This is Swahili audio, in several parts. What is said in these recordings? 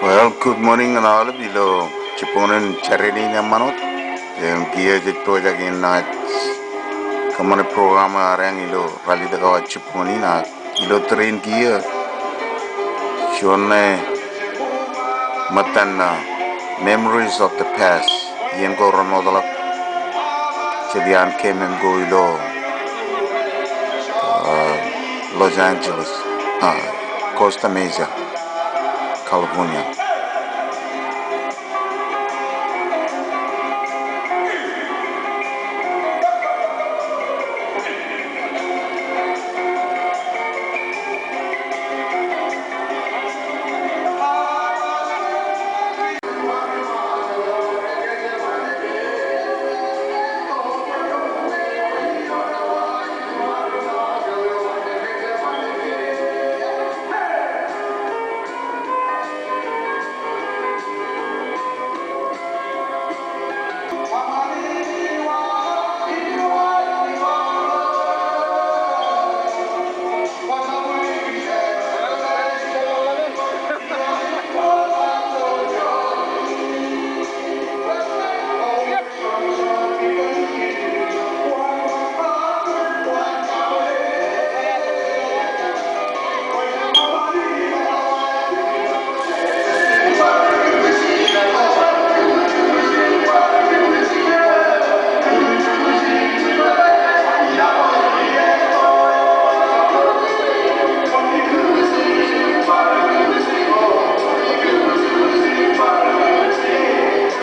Well, good morning and all of you. Chipunin charity na manot. Yung kia jito jagin na kamane programa arang ilo rally da kawa chipuni na ilo train kia shone matan na memories of the past. Yen ko ranodala chedian came and go ilo Los Angeles, Costa Mesa, California.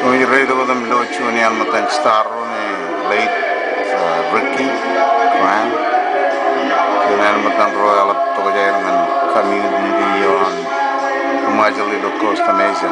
Kung i-read ko ng locho niyan matang star ni late Ricky Grant. Kailan matang royal at tokajer ng community yon Marshallese Costa Mesa.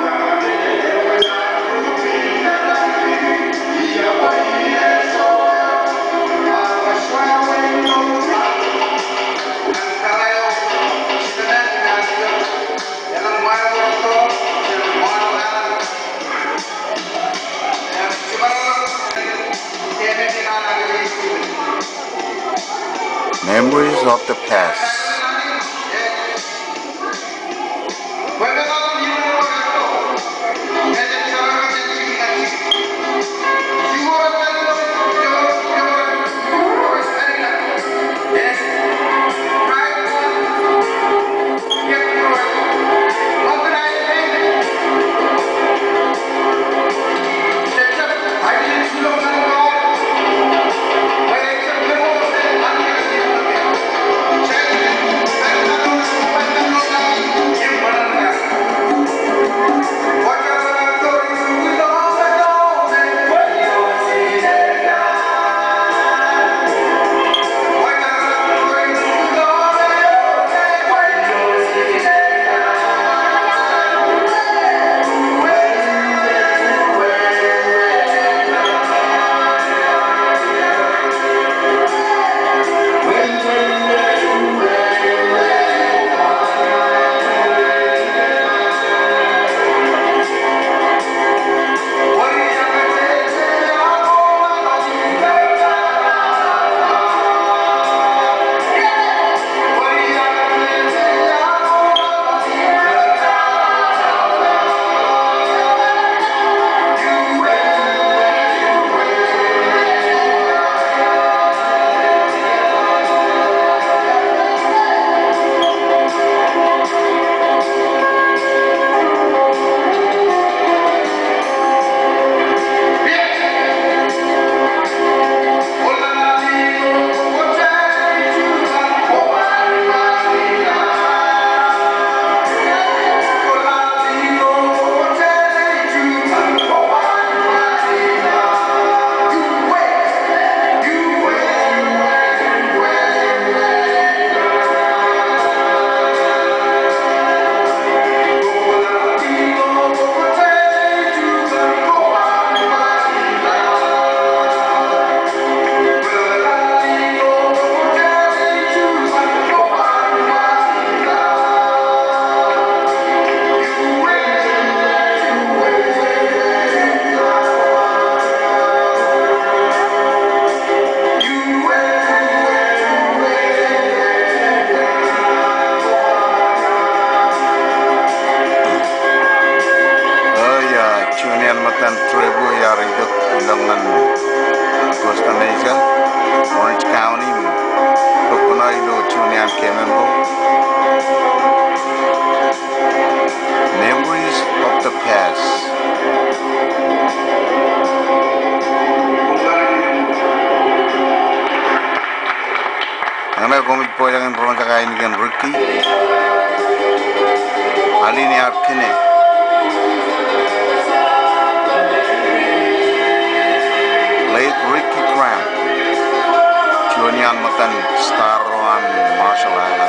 Memories of the past. Mango. Memories of the past. Angna komit po jangan ron sakain kan Ricky. Ali ni arkine. Late Ricky Cram. Junian matan Star on Marshall Island.